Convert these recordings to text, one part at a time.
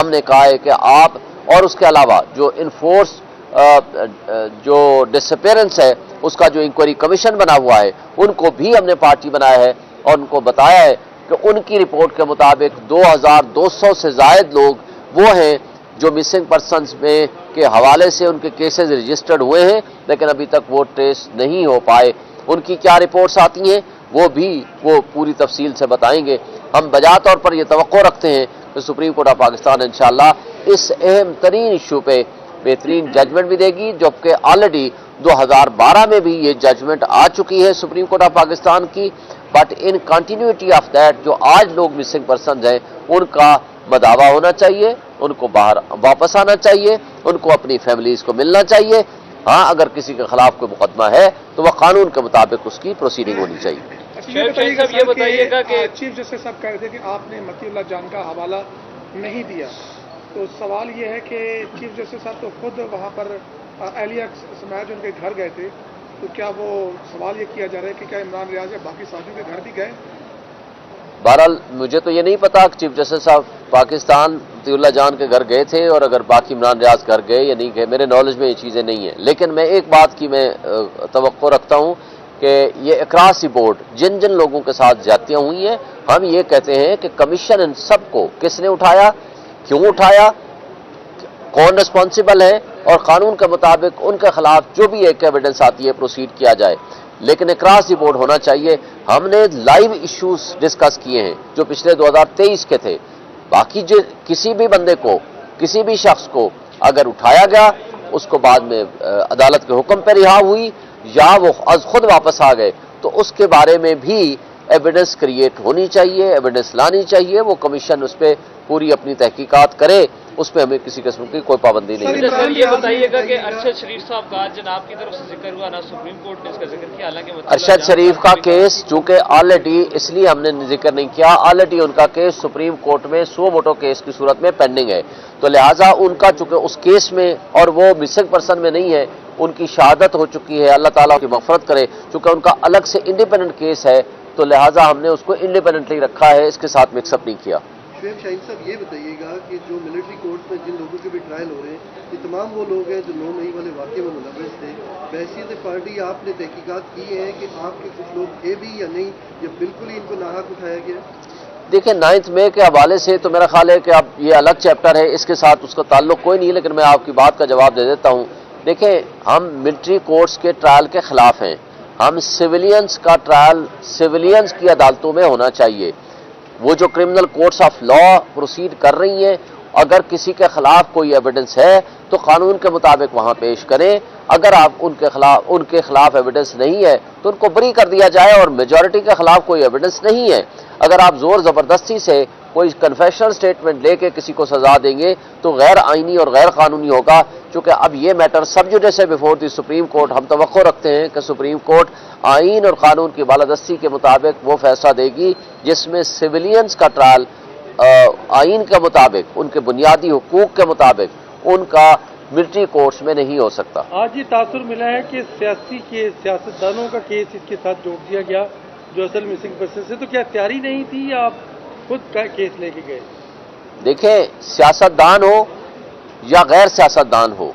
ہم نے کہا ہے کہ آپ اور اس کے علاوہ جو انفورس جو ڈسپیرنس ہے اس کا جو انکوائری کمیشن بنا ہوا ہے ان کو بھی ہم نے پارٹی بنایا ہے اور ان کو بتایا ہے کہ ان کی رپورٹ کے مطابق 2200 سے زائد لوگ وہ ہیں جو مسنگ پرسنز میں کے حوالے سے ان کے کیسز رجسٹرڈ ہوئے ہیں لیکن ابھی تک وہ ٹریس نہیں ہو پائے. ان کی کیا رپورٹس آتی ہیں وہ پوری تفصیل سے بتائیں گے. ہم بجا طور پر یہ توقع رکھتے ہیں کہ سپریم کورٹ آف پاکستان انشاءاللہ اس اہم ترین ایشو پہ بہترین ججمنٹ بھی دے گی، جبکہ آلریڈی 2012 میں بھی یہ ججمنٹ آ چکی ہے سپریم کورٹ آف پاکستان کی. But in continuity of that جو آج لوگ مسنگ پرسنز ہیں ان کا مداوع ہونا چاہیے، ان کو باہر واپس آنا چاہیے، ان کو اپنی فیملیز کو ملنا چاہیے. ہاں اگر کسی کے خلاف کوئی مقدمہ ہے تو وہ قانون کے مطابق اس کی پروسیڈنگ ہونی چاہیے. یہ بتائیے گا کہ چیف جسٹس صاحب کہہ رہے تھے کہ آپ نے متی اللہ جان کا حوالہ نہیں دیا، تو سوال یہ ہے کہ چیف جسٹس صاحب تو خود وہاں پر اہلیہ سماج ان کے گھر گئے تھے، تو کیا وہ سوال یہ کیا جا رہا ہے کہ کیا عمران ریاض یا باقی ساتھیوں کے گھر بھی گئے؟ بہرحال مجھے تو یہ نہیں پتا کہ چیف جسٹس صاحب پاکستان متی اللہ جان کے گھر گئے تھے اور اگر باقی عمران ریاض گھر گئے یا نہیں گئے، میرے نالج میں یہ چیزیں نہیں ہیں. لیکن میں ایک بات کی میں توقع رکھتا ہوں کہ یہ اکراس بورڈ جن جن لوگوں کے ساتھ زیادتیاں ہوئی ہیں، ہم یہ کہتے ہیں کہ کمیشن ان سب کو کس نے اٹھایا، کیوں اٹھایا، کون رسپانسیبل ہے، اور قانون کے مطابق ان کے خلاف جو بھی ایک ایویڈنس آتی ہے پروسیڈ کیا جائے. لیکن اکراس بورڈ ہونا چاہیے. ہم نے لائیو ایشوز ڈسکس کیے ہیں جو پچھلے 2023 کے تھے. باقی جو کسی بھی بندے کو، کسی بھی شخص کو اگر اٹھایا گیا، اس کو بعد میں عدالت کے حکم پہ رہا ہوئی یا وہ از خود واپس آ گئے، تو اس کے بارے میں بھی ایویڈنس کریٹ ہونی چاہیے، ایویڈنس لانی چاہیے. وہ کمیشن اس پہ پوری اپنی تحقیقات کرے، اس پہ ہمیں کسی قسم کی کوئی پابندی نہیں ہے. سر یہ بتائیے گا کہ ارشد شریف صاحب کا جناب کی طرف سے ذکر ہوا، نہ سپریم کورٹ نے اس کا ذکر کیا، حالانکہ ارشد شریف کا کیس چونکہ آلریڈی، اس لیے ہم نے ذکر نہیں کیا، آلریڈی ان کا کیس سپریم کورٹ میں سو موٹو کیس کی صورت میں پینڈنگ ہے، تو لہٰذا ان کا چونکہ اس کیس میں اور وہ مسنگ پرسن میں نہیں ہے، ان کی شہادت ہو چکی ہے، اللہ تعالیٰ کی مغفرت کرے. چونکہ ان کا الگ سے انڈیپینڈنٹ کیس ہے تو لہٰذا ہم نے اس کو انڈیپینڈنٹلی رکھا ہے، اس کے ساتھ مکس اپ نہیں کیا. شعیب شاہین صاحب یہ بتائیے گا کہ جو ملٹری کورٹ میں جن لوگوں کے بھی ٹرائل ہو رہے ہیں، یہ تمام وہ لوگ ہیں جو 9 مئی والے واقعے میں ملوث تھے. بحیثیت پارٹی آپ نے تحقیقات کی ہیں کہ آپ کے کچھ لوگ تھے بھی یا نہیں، یا بالکل ہی ان کو ناحق اٹھایا گیا؟ دیکھیں 9 مئی کے حوالے سے تو میرا خیال ہے کہ اب یہ الگ چیپٹر ہے، اس کے ساتھ اس کا تعلق کوئی نہیں، لیکن میں آپ کی بات کا جواب دے دیتا ہوں. دیکھیں ہم ملٹری کورٹس کے ٹرائل کے خلاف ہیں. ہم سویلینز کا ٹرائل سویلینز کی عدالتوں میں ہونا چاہیے. وہ جو criminal courts of law proceed کر رہی ہیں، اگر کسی کے خلاف کوئی ایویڈنس ہے تو قانون کے مطابق وہاں پیش کریں. اگر آپ ان کے خلاف ایویڈنس نہیں ہے تو ان کو بری کر دیا جائے، اور میجورٹی کے خلاف کوئی ایویڈنس نہیں ہے. اگر آپ زور زبردستی سے کوئی کنفیشنل سٹیٹمنٹ لے کے کسی کو سزا دیں گے تو غیر آئینی اور غیر قانونی ہوگا. چونکہ اب یہ میٹر سب جوڈیس ہے بیفور دی سپریم کورٹ. ہم توقع رکھتے ہیں کہ سپریم کورٹ آئین اور قانون کی بالادستی کے مطابق وہ فیصلہ دے گی جس میں سویلینز کا ٹرائل آئین کے مطابق، ان کے بنیادی حقوق کے مطابق ان کا ملٹری کورٹس میں نہیں ہو سکتا. آج یہ تاثر ملا ہے کہ سیاستدانوں کا کیس اس کے ساتھ جوڑ دیا گیا جو اصل مسنگ پرسن سے، تو کیا تیاری نہیں تھی یا آپ خود کا کیس لے کے گئے؟ دیکھیں سیاستدان ہو یا غیر سیاستدان ہو،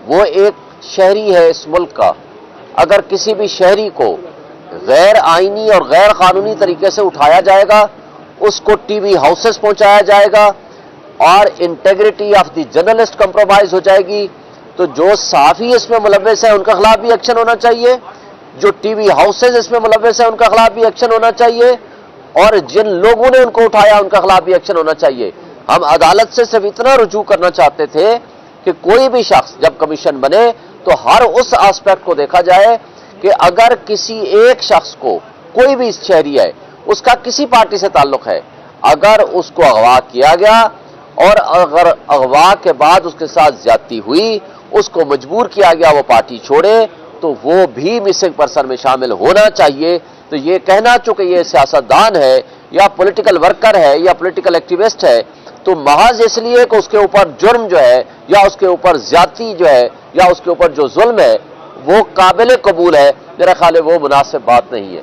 وہ ایک شہری ہے اس ملک کا. اگر کسی بھی شہری کو غیر آئینی اور غیر قانونی طریقے سے اٹھایا جائے گا، اس کو ٹی وی ہاؤسز پہنچایا جائے گا اور integrity of the journalist compromise ہو جائے گی، تو جو صحافی اس میں ملوث ہے ان کا خلاف بھی ایکشن ہونا چاہیے، جو ٹی وی ہاؤسز اس میں ملوث ہیں ان کا خلاف بھی ایکشن ہونا چاہیے، اور جن لوگوں نے ان کو اٹھایا ان کا خلاف بھی ایکشن ہونا چاہیے. ہم عدالت سے صرف اتنا رجوع کرنا چاہتے تھے کہ کوئی بھی شخص جب کمیشن بنے تو ہر اس آسپیکٹ کو دیکھا جائے کہ اگر کسی ایک شخص کو، کوئی بھی شہری ہے، اس کا کسی پارٹی سے تعلق ہے، اگر اس کو اغوا کیا گیا اور اگر اغوا کے بعد اس کے ساتھ زیادتی ہوئی، اس کو مجبور کیا گیا وہ پارٹی چھوڑے، تو وہ بھی مسنگ پرسن میں شامل ہونا چاہیے. تو یہ کہنا چونکہ یہ سیاستدان ہے یا پولیٹیکل ورکر ہے یا پولیٹیکل ایکٹیوسٹ ہے، تو محض اس لیے کہ اس کے اوپر جرم جو ہے یا اس کے اوپر زیادتی جو ہے یا اس کے اوپر جو ظلم ہے وہ قابل قبول ہے، میرا خیال ہے وہ مناسب بات نہیں ہے.